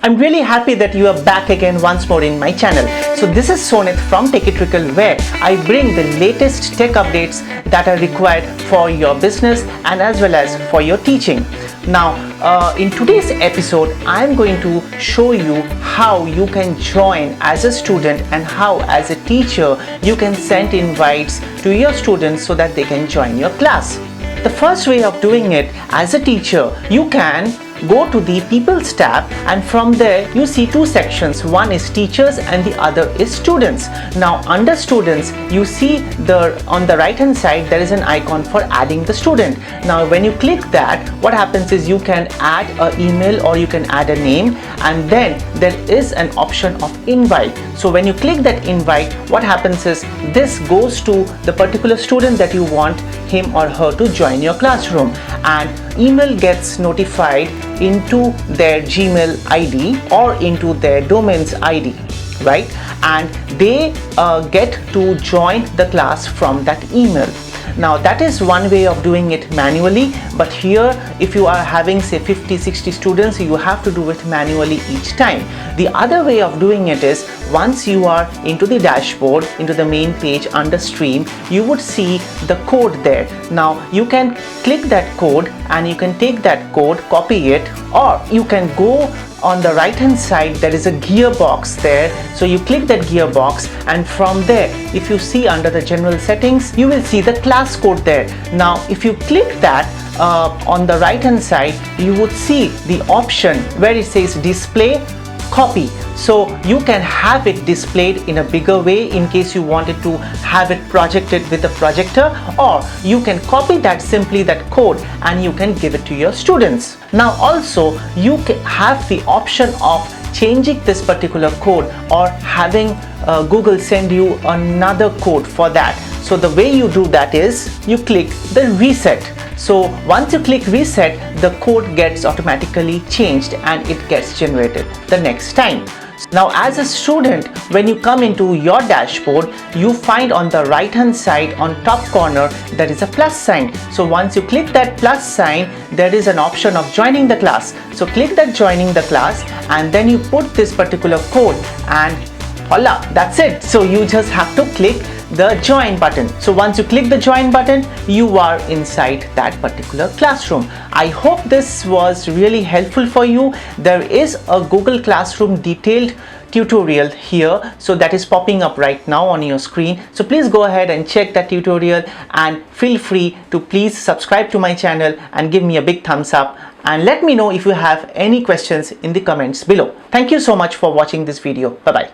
I'm really happy that you are back again once more in my channel. So this is Sonit from Techie Trickle, where I bring the latest tech updates that are required for your business and as well as for your teaching. Now in today's episode, I'm going to show you how you can join as a student and how as a teacher you can send invites to your students so that they can join your class. The first way of doing it as a teacher, you can go to the People's tab, and from there you see two sections. One is teachers and the other is students. Now under students, you see on the right hand side there is an icon for adding the student. Now when you click that, what happens is you can add an email or you can add a name, and then there is an option of invite. So when you click that invite, what happens is this goes to the particular student that you want him or her to join your classroom, and email gets notified into their Gmail ID or into their domain's ID, right? And they get to join the class from that email. Now that is one way of doing it manually, but here if you are having say 50-60 students, you have to do it manually each time. The other way of doing it is, once you are into the dashboard, into the main page under stream, you would see the code there. Now you can click that code and you can take that code, copy it, or you can go on the right hand side, there is a gearbox there. So you click that gearbox, and from there, if you see under the general settings, you will see the class code there. Now if you click that on the right hand side, you would see the option where it says display copy. So you can have it displayed in a bigger way in case you wanted to have it projected with a projector, or you can copy that code and you can give it to your students. Now also you can have the option of changing this particular code or having Google send you another code for that. So the way you do that is you click the reset. So once you click reset, the code gets automatically changed and it gets generated the next time. Now as a student, when you come into your dashboard, you find on the right hand side on top corner there is a plus sign. So once you click that plus sign, there is an option of joining the class. So click that joining the class, and then you put this particular code, and voila, that's it. So you just have to click the join button. So once you click the join button, you are inside that particular classroom. I hope this was really helpful for you. There is a Google Classroom detailed tutorial here, so that is popping up right now on your screen. So please go ahead and check that tutorial, and feel free to please subscribe to my channel and give me a big thumbs up, and let me know if you have any questions in the comments below. Thank you so much for watching this video. Bye bye.